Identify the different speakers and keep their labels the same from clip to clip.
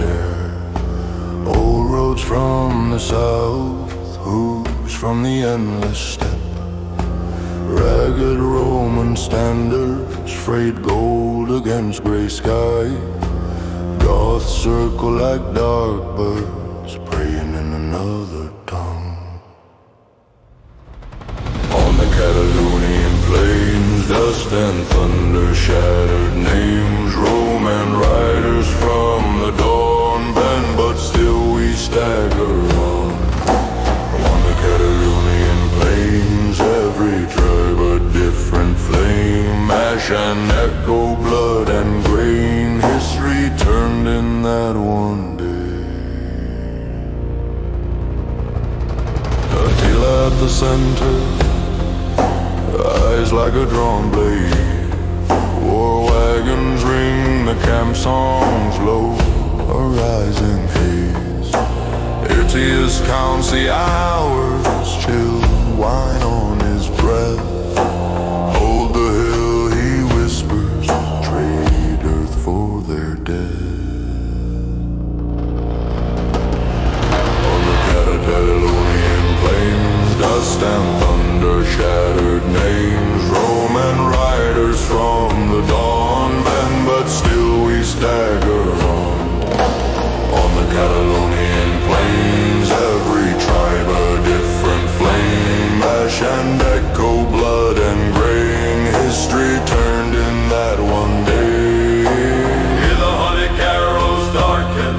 Speaker 1: stare. Old roads from the south, hooves from the endless steppe. Ragged Roman standards, frayed gold against grey sky. Goths circle like dark birds, praying in another tongue. On the Catalaunian Plains, dust and thunder, shattered names, Roman riders from the dawn bend, but still we stagger on. On the Catalaunian Plains, every tribe a different flame, ash and echo, blood and grain, history turned in that one day. A tail at the center, eyes like a drawn blade. War wagons ring the camp songs low, a rising haze. Aetius counts the hours, chill wine on his breath. Hold the hill, he whispers, trade earth for their dead. On the Catalaunian Plains, dust and thunder, shattered names, Roman riders from the dawn bend, but still we stagger on. On the Catalaunian Plains, every tribe a different flame, ash and echo, blood and grain, history turned in that one day. Hear the Hunnic arrows darken,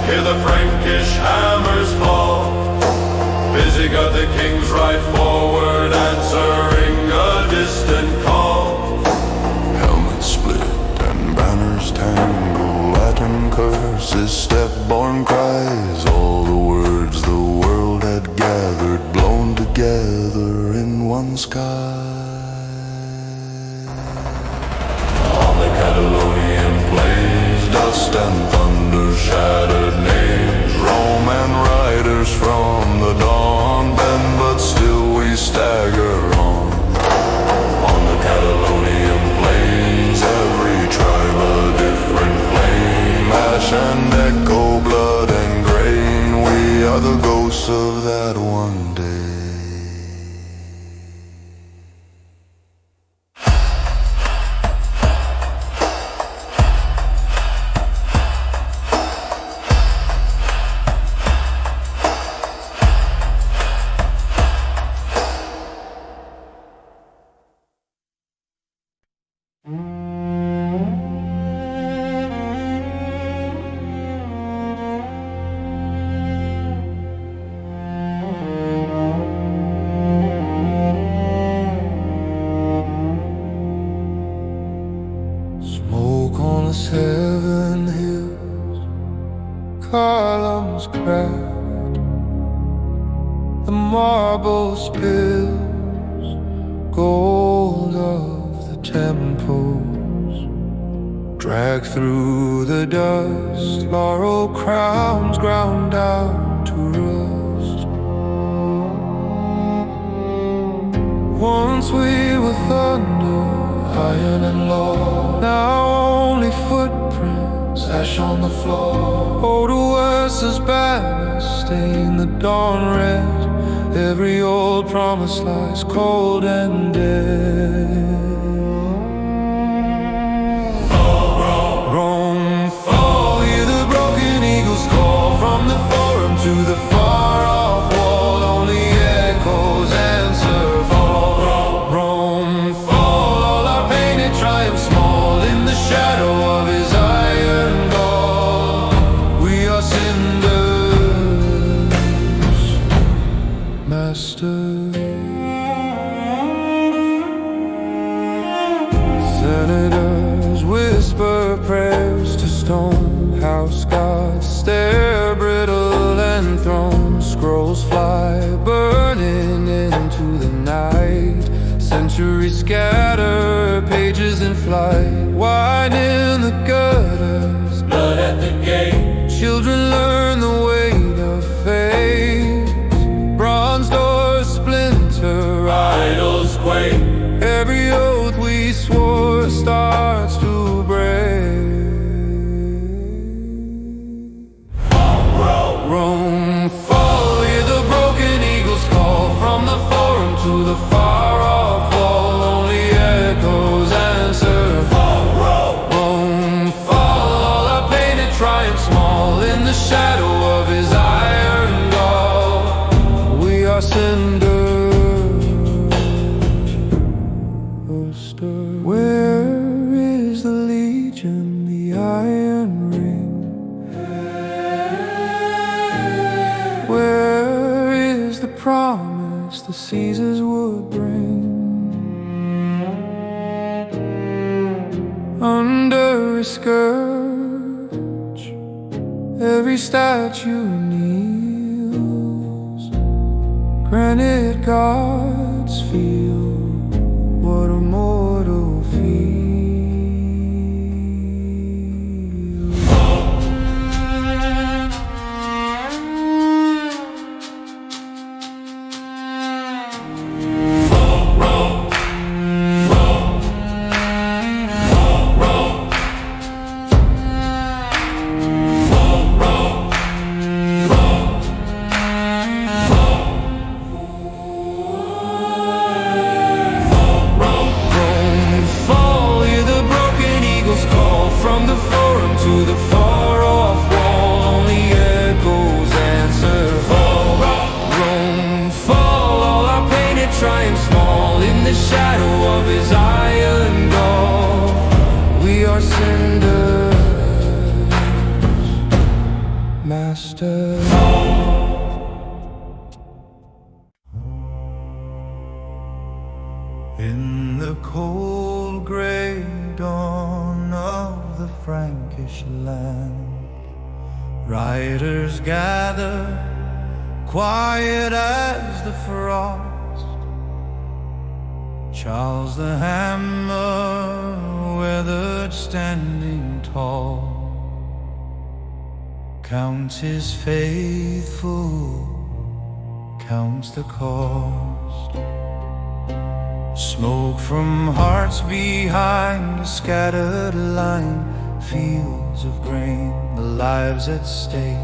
Speaker 1: hear the Frankish hammers fall. Visigothic kings ride forward, answering a distant call. Helmets split and banners tangle, Latin curses, step-born cries, all the words the world had gathered, blown together in one sky. On the Catalaunian Plains, dust and thunder, shattered names, Roman riders from the dawn bend, but still we stagger on. On the Catalaunian Plains, every tribe a different flame, ash and echo, blood and grain, we are the ghosts of that one day. Smoke on the 7 hills, columns cracked, the marble spills, gold of the temples, drag through the dust, laurel crowns ground down to rust. Once we were thunder, iron and law, now only footprints, ash on the floor. Old West's banners stain the dawn red, every old promise lies cold and dead. Fall, Rome, fall, hear the broken eagles call from the forum to the far-off wall, only echoes answer. Triumph small in the shadow of his iron gall. We are cinders, master. Senators whisper prayers to stone, house gods stare brittle and thrown. Scrolls fly burning into the night, centuries scatter, pages in flight, wine in the gutters, blood at the gate. Children learn the weight of fate, bronze doors splinter, idols quake. Every oath we swore starts to break.
Speaker 2: the shadow of his iron gall. We are cinders. Where is the legion, the iron ring? Where is the promise the Caesars would bring? Under his scourge, every statue kneels. Granite gods feel what a mortal feels. From the forum to the far-off wall, only echoes answer. Fall, Rome, fall, all our painted triumphs small in the shadow of his iron gall. We are cinders, master. In the cold grey dawn of the Frankish land, riders gather, quiet as the frost. Charles the Hammer, weathered standing tall, counts his faithful, counts the cost. Smoke from hearts behind a scattered line, fields of grain, the lives at stake.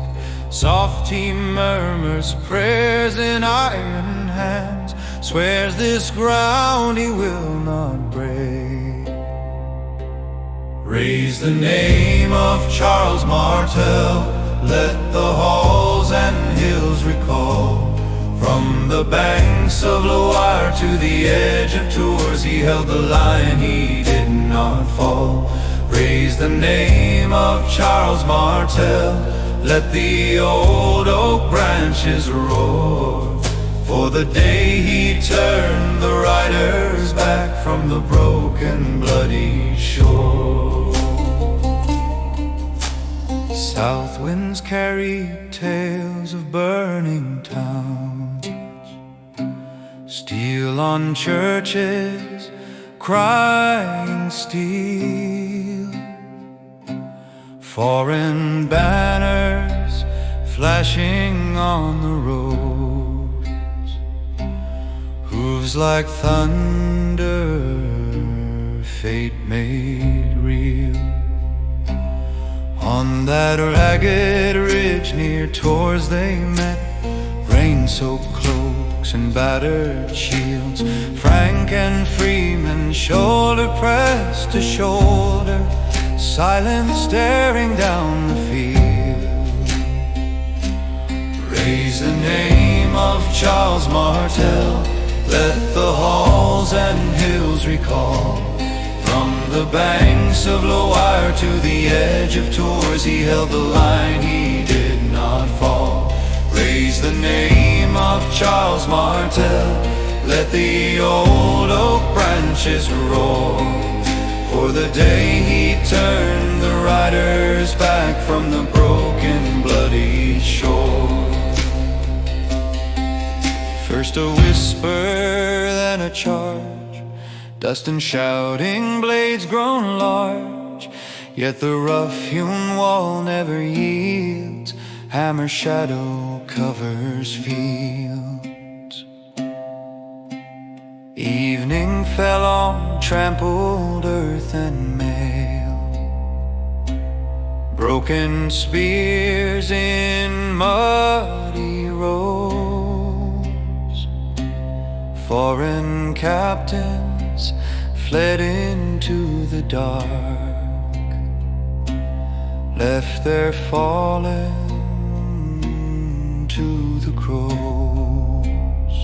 Speaker 2: Soft he murmurs prayers in iron hands, swears this ground he will not break. Raise the name of Charles Martel, let the halls and hills recall. From the banks of Loire to the edge of Tours, he held the line, he did not fall. Raise the name of Charles Martel, let the old oak branches roar. For the day he turned the riders back from the broken, bloody shore. South winds carry tales of burning towns, steel on churches, crying steel. Foreign banners flashing on the roads, hooves like thunder, fate made real. On that ragged ridge near Tours they met, rain-soaked cloaks and battered shields, Frank and Freeman shoulder pressed to shoulder, silent staring down the field. Raise the name of Charles Martel, let the halls and hills recall. From the banks of Loire to the edge of Tours, he held the line, he did not fall. Raise the name of Charles Martel, let the old oak branches roar. For the day he turned the riders back from the broken, bloody shore. First a whisper, then a charge, dust and shouting, blades grown large. Yet the rough-hewn wall never yields, hammer shadow covers fields. Evening fell on trampled earth and mail, broken spears in muddy rows. Foreign captains fled into the dark, left their fallen to the crows.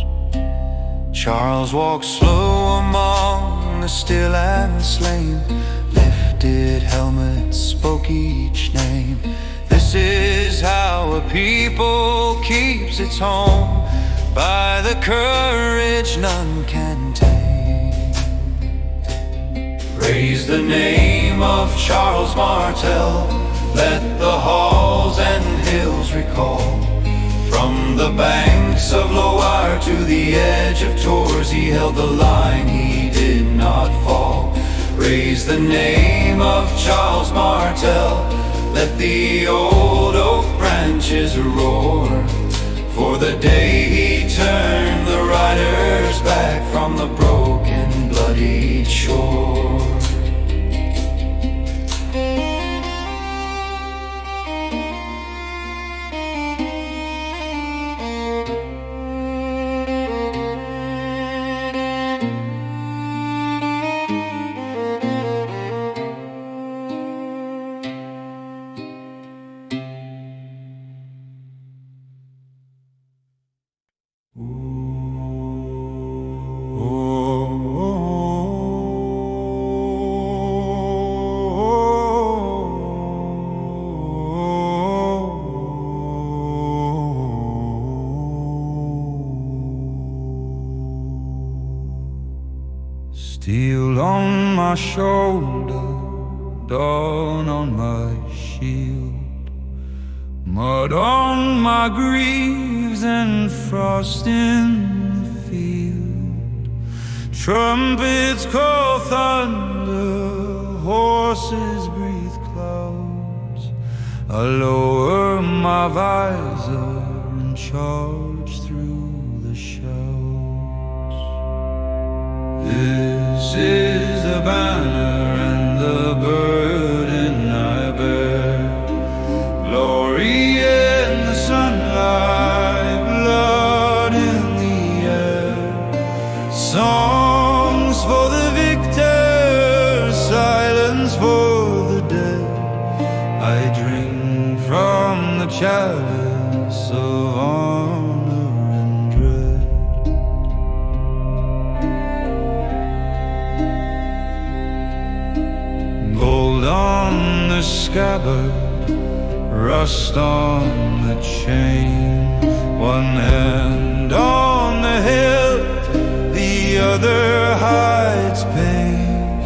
Speaker 2: Charles walked slow among the still and the slain, lifted helmet, spoke each name. This is how a people keeps its home, by the courage none can tame. Praise the name of Charles Martel, let the halls and hills recall. From the banks of Loire to the edge of Tours, he held the line, he did not fall. Praise the name of Charles Martel, let the old oak branches roar. For the day he turned the riders back from the broken, bloodied shore.
Speaker 3: Steel on my shoulder, dawn on my shield, mud on my greaves and frost in the field. Trumpets call thunder, horses breathe clouds. I lower my visor and charge through the shouts. This is the banner and the burden I bear. Glory in the sunlight, blood in the air. Songs for the victor, silence for the dead. I drink from the chalice of honor and dread. Gold on the scabbard, rust on the chain. One hand on the hilt, the other hides pain.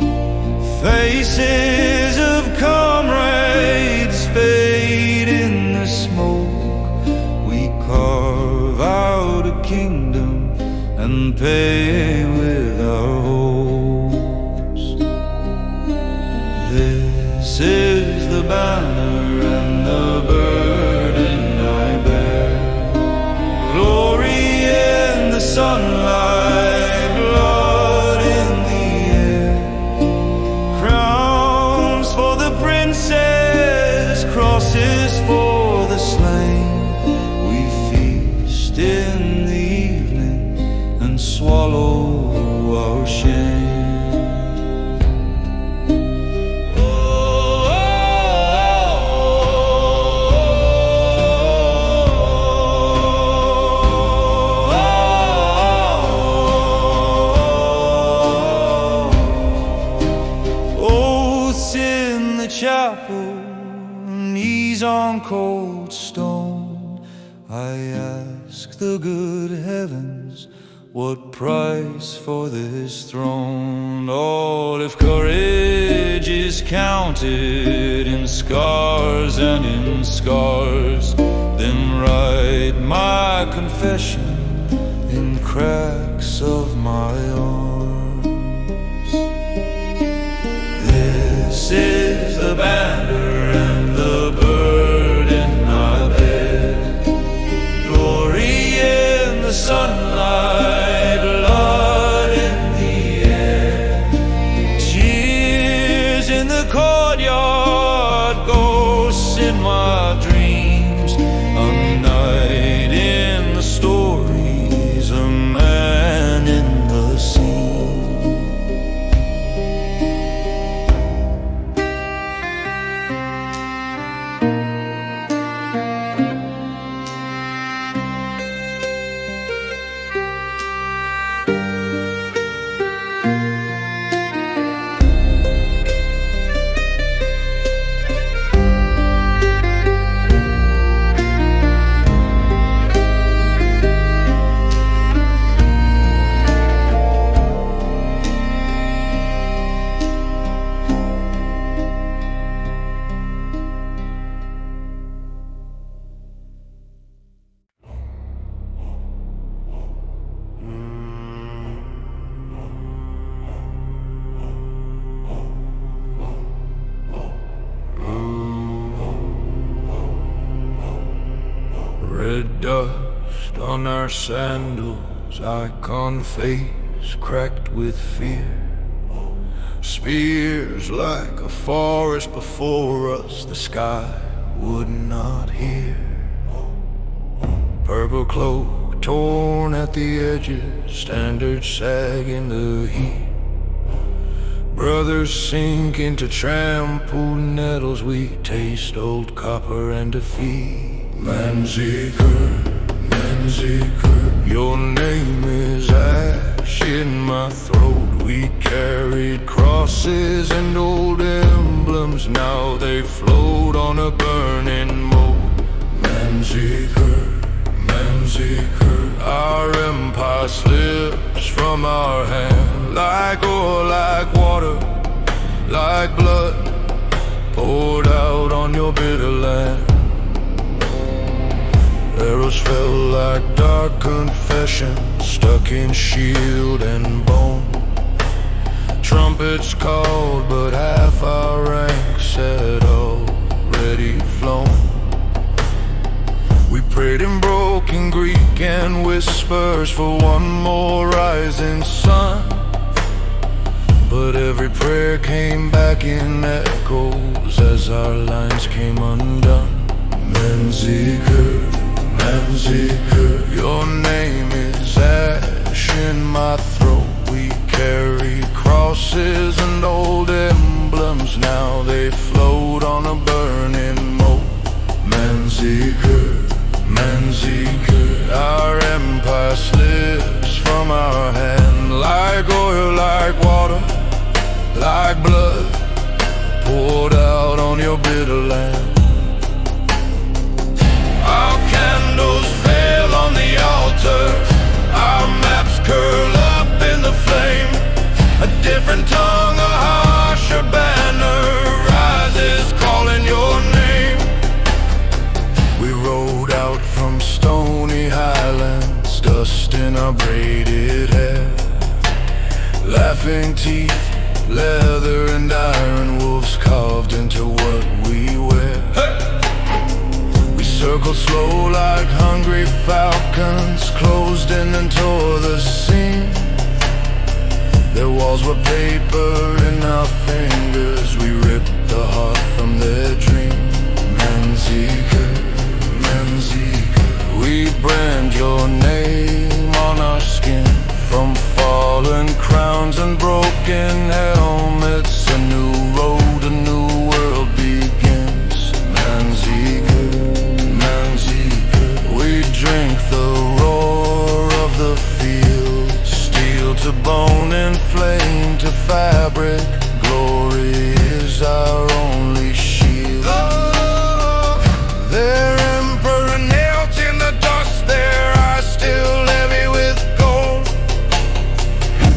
Speaker 3: Faces of comrades fade in the smoke. We carve out a kingdom and pay with our hopes. This is the banner and the burden I bear. Glory in the sunlight, blood in the air. Crowns for the princes, crosses for the slain. We feast in the evening and swallow our shame. Chapel, knees on cold stone. I ask the good heavens, what price for this throne? All if courage is counted in scars and in scars, then write my confession in cracks of my arms. This is the banner and the burden I bear. Glory in the sunlight, blood in the air. Tears in the courtyard, ghosts in my dreams. A night in the stories, a man Red dust on our sandals, icon face cracked with fear. Spears like a forest before us, the sky would not hear. Purple cloak torn at the edges, standards sag in the heat. Brothers sink into trampled nettles, we taste old copper and defeat. Manzikert, Manzikert, your name is ash in my throat. We carried crosses and old emblems, now they float on a burning moat. Manzikert, Manzikert, our empire slips from our hand, like oil, like water, like blood poured out on your bitter land. Arrows fell like dark confession, stuck in shield and bone. Trumpets called, but half our ranks had already flown. We prayed in broken Greek and whispers for one more rising sun, but every prayer came back in echoes as our lines came undone. Manzikert, Manzikert, your name is ash in my throat. We carried crosses and old emblems, now they float on a burning moat. Manzikert, Manzikert, our empire slips from our hand, like oil, like water, like blood poured out on your bitter land. Our candles fail on the altar, our maps curl up in the flame. A different tongue, a harsher banner rises calling your name. We rode out from stony highlands, dust in our braided hair, laughing teeth, leather and iron, wolves carved into what we wear. We circled slow like hungry falcons, closed in and tore the seam. Their walls were paper in our fingers, we ripped the heart from their dream. Manzikert, Manzikert, we brand your name on our skin, from fallen crowns and broken helmets. A new road, a new world begins. Manzikert, Manzikert, we drink the roar of the field, steel to bone and flame to fabric. Glory is our only shield. Their emperor knelt in the dust, their eyes still heavy with gold.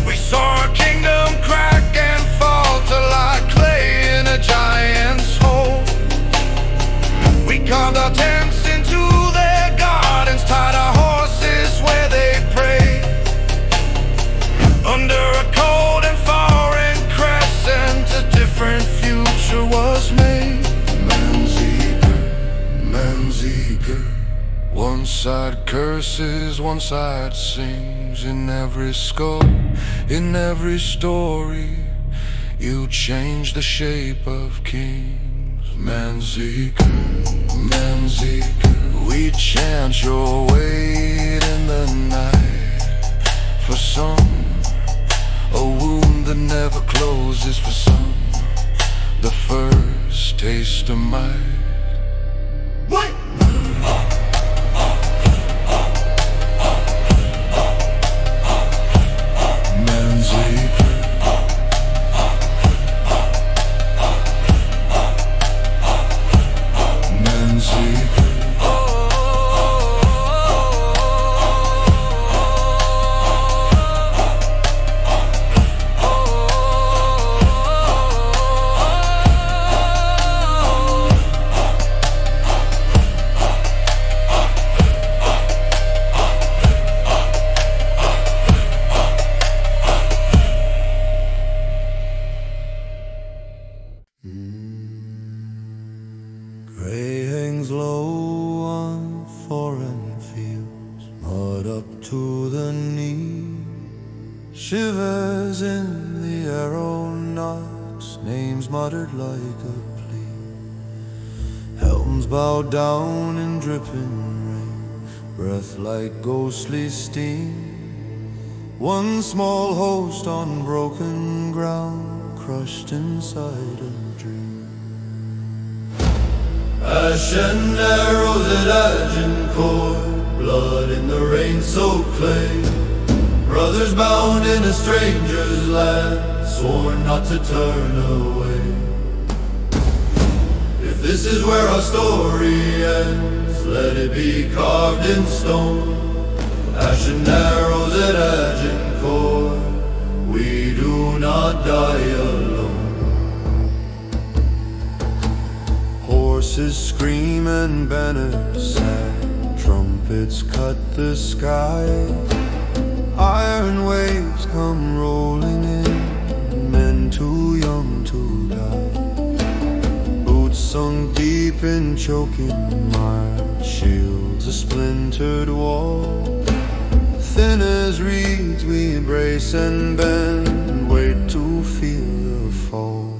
Speaker 3: We saw a kingdom crack and falter like clay in a giant's hole. We carved our tents into their gardens, tied our horses where they prayed. Under a cold and foreign crescent, a different future was made. Manzikert, Manzikert, one side curses, one side sings. In every skull, in every story, you change the shape of kings. Manzikert, Manzikert, we chant your weight in the night. For some, a wound that never closes. For some, the first taste of might. What? Manzikert, Manzikert. Gray hangs low on
Speaker 2: foreign fields, mud up to the knee, shivers in the aeronauts, names muttered like a plea. Helms bow down in dripping rain, breath like ghostly steam. One small host on broken ground, crushed inside a dream. Ash and arrows at Agincourt, blood in the rain-soaked clay. Brothers bound in a stranger's land, sworn not to turn away. If this is where our story ends, let it be carved in stone. Ash and arrows at Agincourt, we do not die alone. Horses scream and banners sag, trumpets cut the sky. Iron waves come rolling in, men too young to die. Boots sunk deep in choking mire, shields a splintered wall. Thin as reeds we brace and bend, wait to feel the fall.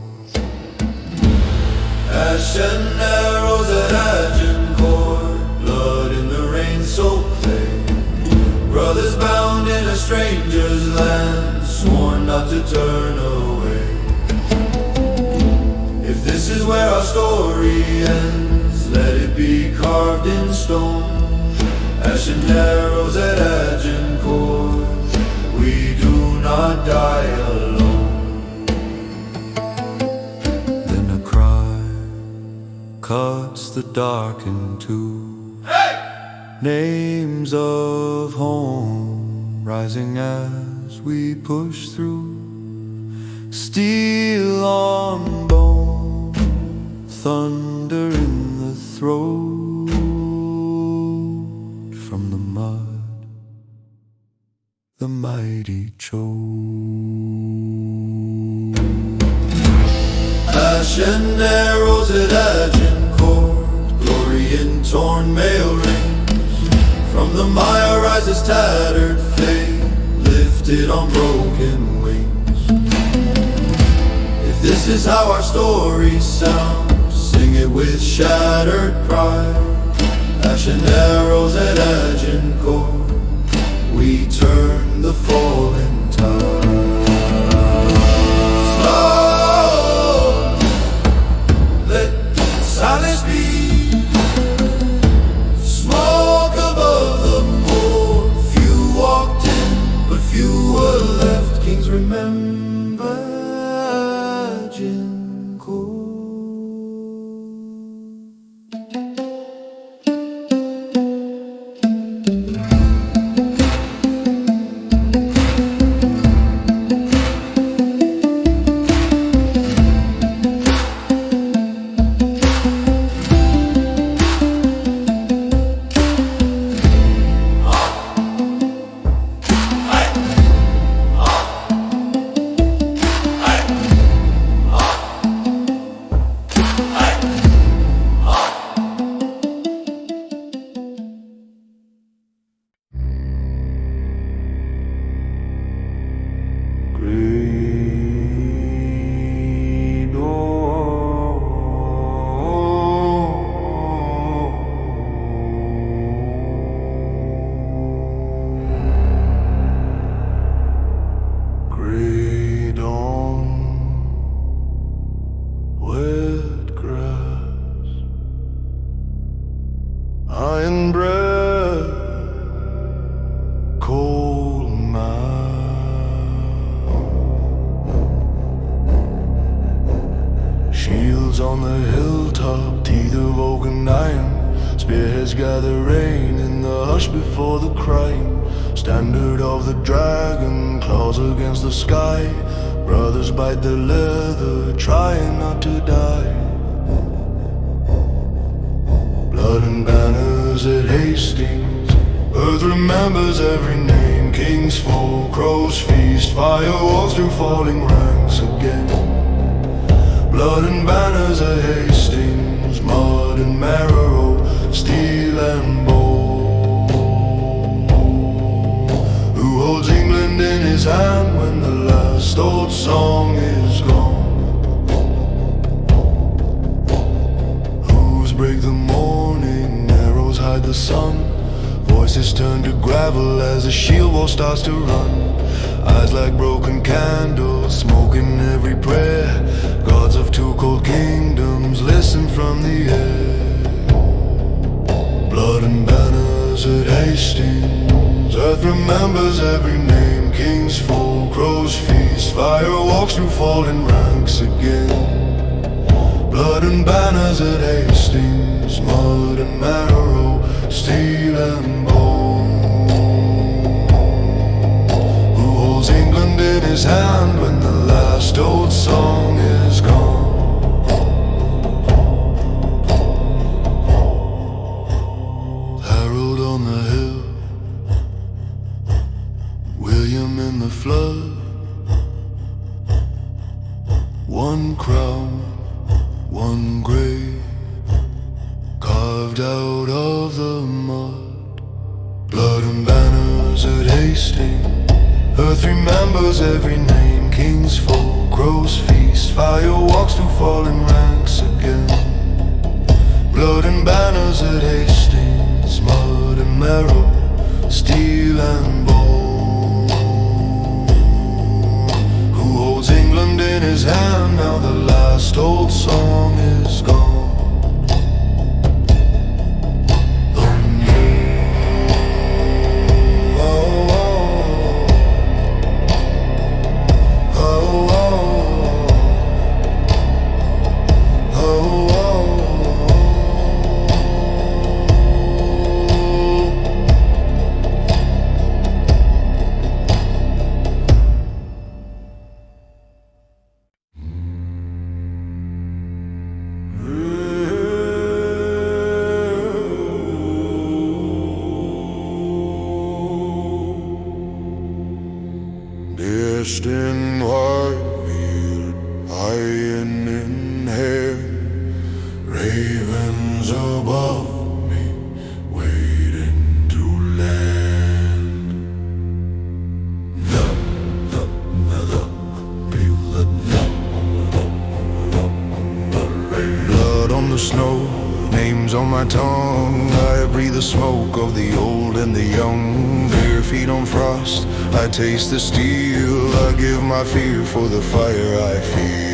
Speaker 2: Ash and arrows at Agincourt, blood in the rain-soaked clay. Brothers bound in a stranger's land, sworn not to turn away. If this is where our story ends, let it be carved in stone. Ash and arrows at Agincourt, we do not die alone. Then a cry cuts the dark in two. Hey! Names of home rising as we push through. Steel on bone, thunder in the throat. From the mud, the mighty choke. Ash and arrows at Agincourt, glory in torn mail rings. From the mire rises tattered flame, lifted on broken wings. If this is how our story sounds, sing it with shattered pride. Ash and arrows at Agincourt, we turn the falling tide. Slow, let silence be. Smoke above the moor. Few walked in, but few were left. Kings remember Agincourt. Iron breath, cold mouth. Shields on the hilltop, teeth of oaken iron. Spearheads gather rain in the hush before the crime. Standard of the dragon, claws against the sky. Brothers bite their leather, trying not to die. Blood and banners at Hastings, earth remembers every name. Kings fall, crows feast, firewalks through falling ranks again. Blood and banners at Hastings, mud and marrow, steel and bold.
Speaker 3: hand when the last old song is gone. Hooves break the morning, arrows hide the sun. Voices turn to gravel as the shield wall starts to run. Eyes like broken candles, smoking every prayer. Gods of two cold kingdoms listen from the air. Blood and banners at Hastings, earth remembers every name. Kings fall, crows feast, fire walks through fallen ranks again. Blood and banners at Hastings, mud and marrow, steel and bone. Who holds England in his hand when the last old song is gone? Harold on the hill, William in the flood. One crown, one grave, carved out of the mud. Blood and banners at Hastings, earth remembers every name. Kings fall, crows feast, fire walks through fallen ranks again. Blood and banners at Hastings, mud and marrow, steel and bone. Who holds England in his hand now the last old song is gone? In white field, iron in hair, ravens above me, waiting to land. Blood on the snow, names on my tongue. I breathe the smoke of the old and the young. Bare feet on frost, I taste the steel. I give my fear for the fire I feel.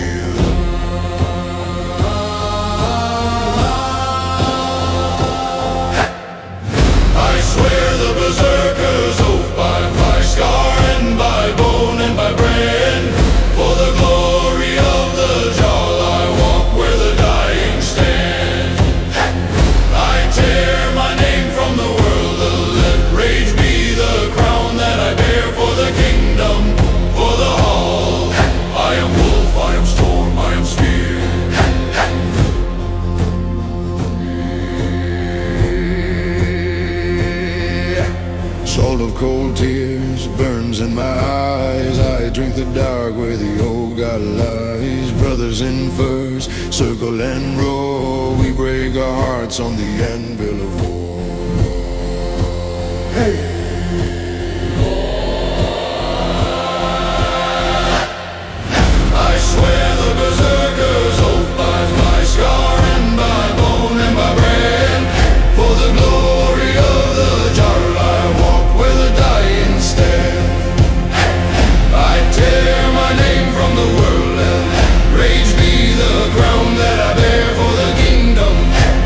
Speaker 2: I swear the Berserker's oath by my scar and by bone and by brain. For the glory of the Jarl I walk where the dying stand. I tear my name from the world, let rage be the crown that I bear for the kingdom, for the hall. I am wolf, I am storm, I am spear.
Speaker 3: Salt of cold tears burns in my eyes. I drink the dark where the old god lies. Brothers in furs circle and roar. We break our hearts on the anvil of war. Hey!
Speaker 2: I swear the Berserker's oath by my scar and by bone and by brain. For the glory of the Jarl I walk where the dying stand. I tear my name from the world and rage be the crown that I bear for the kingdom,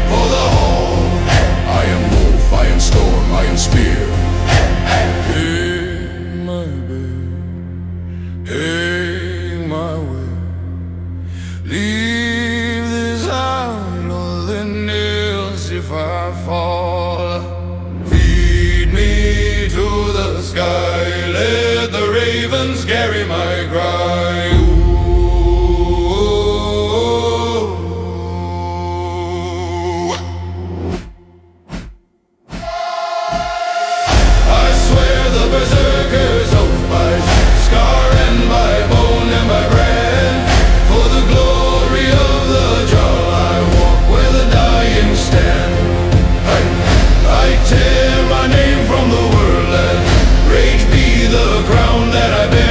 Speaker 2: for the hall.
Speaker 3: I am wolf, I am storm, I am spear. Hey, my babe, hey, my way. Leave this high northern hills if I fall. Feed me to the sky, let the ravens carry my cry.
Speaker 2: I swear the Berserker's oath by scar and by bone and by brain. For the glory of the Jarl I walk where the dying stand. I tear my name from the world and rage be the crown that I bear.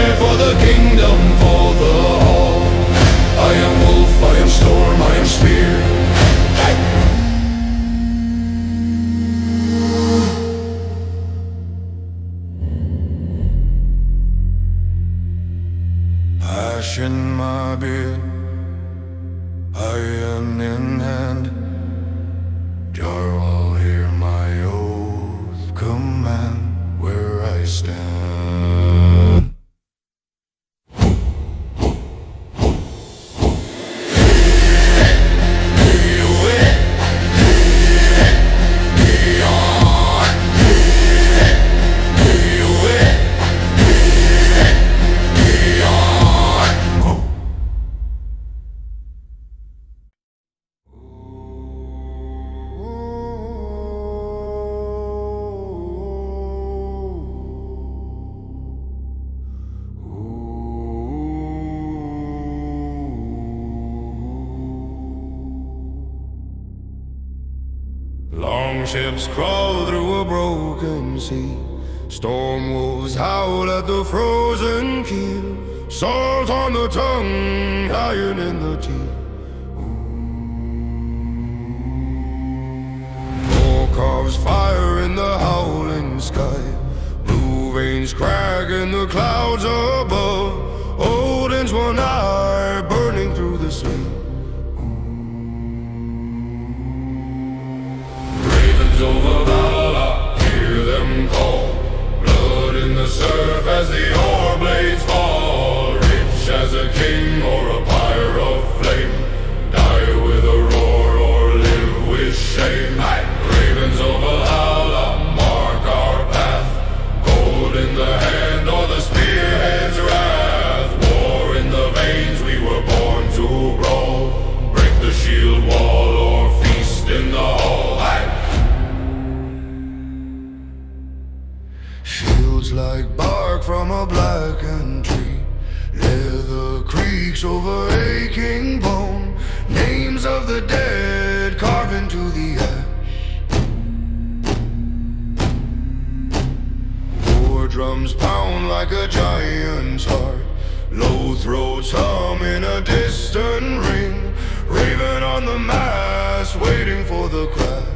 Speaker 3: my beard, iron in hand. Jarl, hear my oath, command where I stand. Ships crawl through a broken sea. Storm wolves howl at the frozen keel. Salt on the tongue, iron in the teeth. War carves fire in the howling sky. Blue veins crack in the clouds above. Odin's one eye burning through the sleep. Over Valhalla, hear them call. Blood in the surf as the oar blades fall. Rich as a king or a pyre of flame. Die with a roar or live with shame. Ravens over Valhalla, mark our path. Gold in the hand or the spearhead's wrath. War in the veins, we were born to brawl. Break the shield wall or feast in the hall. Like bark from a blackened tree. Leather creaks over aching bone. Names of the dead carved into the ash. War drums pound like a giant's heart. Low throats hum in a distant ring. Raven on the mast, waiting for the crash.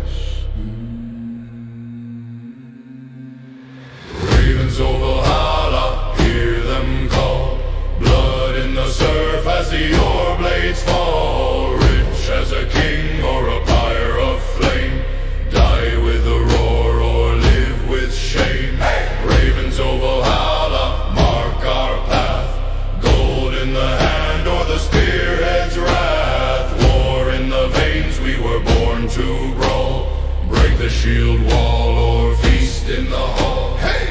Speaker 3: Over Valhalla, hear them call. Blood in the surf as the oar blades fall. Rich as a king or a pyre of flame. Die with a roar or live with shame. Ravens over Valhalla, mark our path. Gold in the hand or the spearhead's wrath. War in the veins, we were born to brawl. Break the shield wall or feast in the hall. Hey!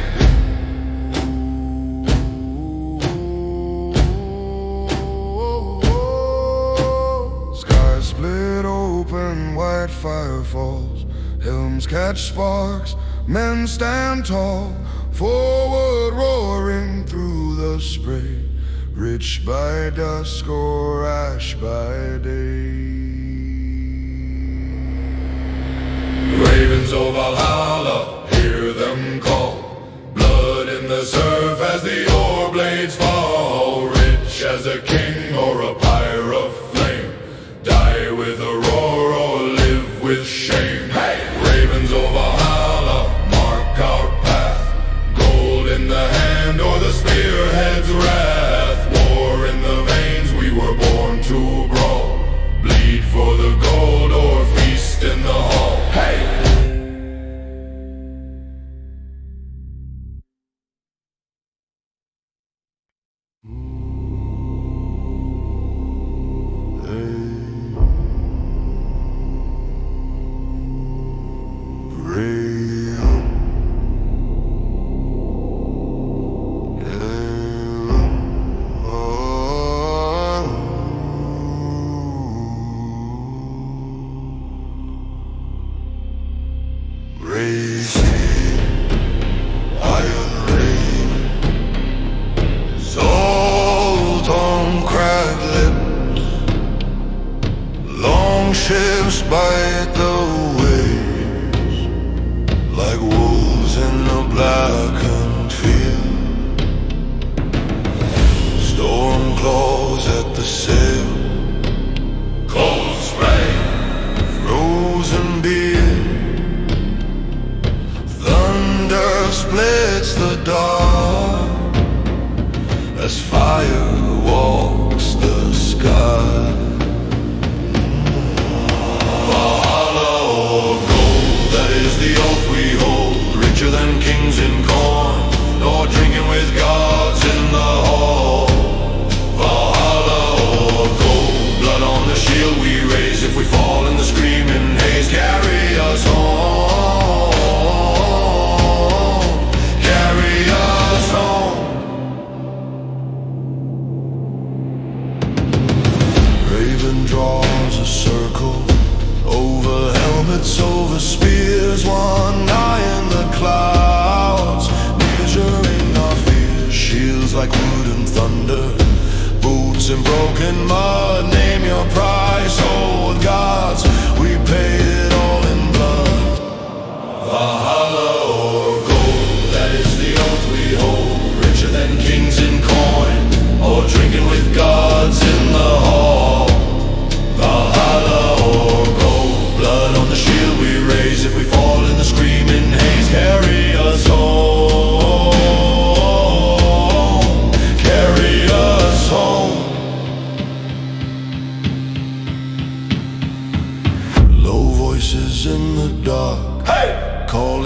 Speaker 3: White fire falls, helms catch sparks, men stand tall, forward roaring through the spray, rich by dusk or ash by day. Ravens over Valhalla, hear them call. Blood in the surf as the oar blades fall, rich as a king or a pyre of flame. Die with a roar or live with shame. Ravens over Valhalla, mark our path. Gold in the hand or the spearhead's wrath. War in the veins, we were born to brawl. Bleed for the gold or feast in the hall. Bite the waves like wolves in the blackened field. Storm claws at the sail, cold spray, frozen beer. Thunder splits the dark as fire walks the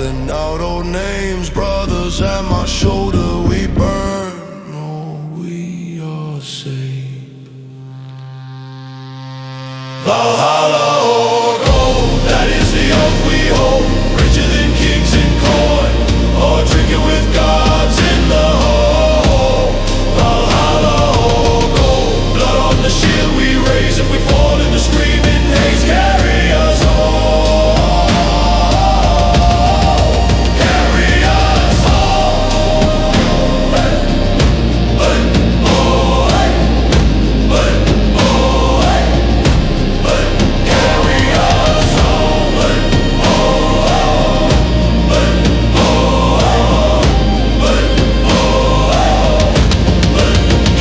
Speaker 3: calling out old names. Brothers at my shoulder, we burn. Oh, we are saved.
Speaker 2: Valhalla or gold, that is the oath we hold. Richer than kings and coin, or drinking with gods in the hole. Valhalla or gold, blood on the shield we raise. If we fall into screaming haze, carry us home. Carry us home. Hey, hey, oh, hey, hey, oh, hey, hey, carry us home. Hey, oh, hey, oh, hey, oh, hey,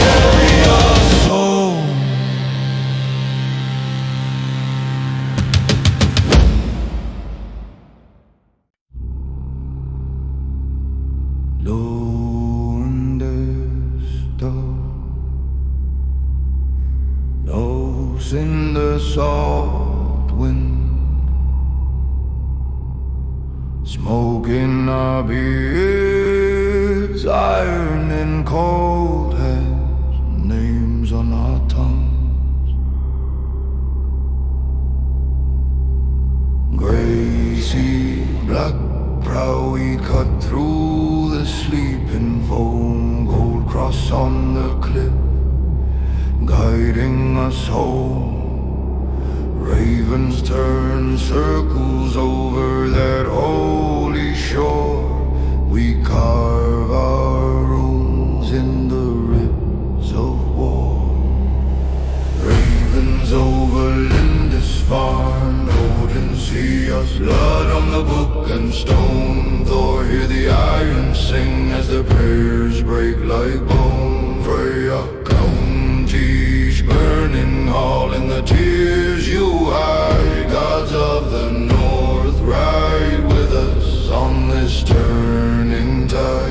Speaker 2: carry us home.
Speaker 3: Lindisfarne knows in the salt wind, smoke in our beards, iron in cold hands, names on our tongues. Gracie black prow we cut through the sleeping foam, gold cross on the cliff, guiding us home. Ravens turn circles over that holy shore. We carve our runes in the ribs of war. Ravens over Lindisfarne, Odin see us, blood on the book and stone. Thor hear the iron sing as the prayers break like bone. Freya County, burning hall in the tears you hide. Gods of the north, ride with us on this turning tide.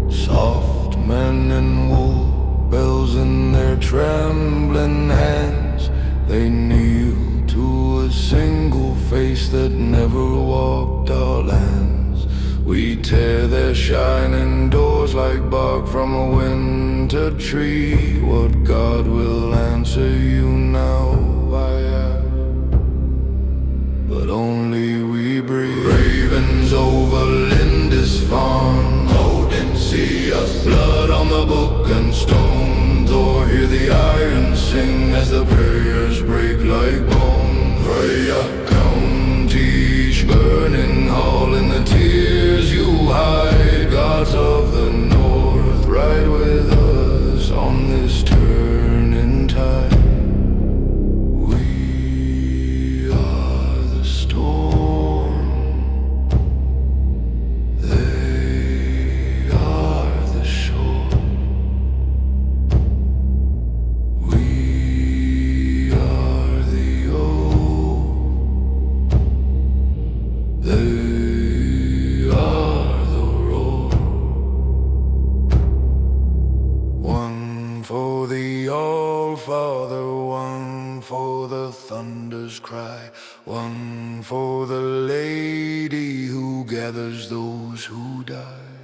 Speaker 3: Soft men in wool, bells in their trembling hands. They kneel to a single face that never walked our lands. We tear their shining doors like bark from a winter tree. What God will answer you now, I ask, but only we breathe. Ravens over Lindisfarne, Odin see us, blood on the book and stone. Thor hear the iron sing as the prayers break like bone. Freya County, burning hall in the tears you hide. Gods of the north, ride with us on this turning tide. We are the storm, they are the shore. We are the old, they are the roar. One for the All-Father, one for the thunder's cry, one for the lady who gathers those who die.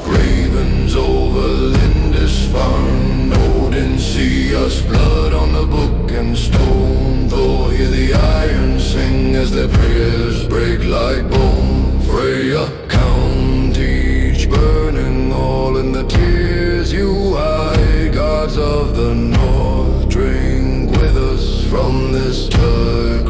Speaker 3: Ravens over Lindisfarne, Odin see us, blood on the book and stone. Thor hear the iron sing as their prayers break like bone. Freya County, burning all in the tears you hide. Gods of the north, drink with us from this tug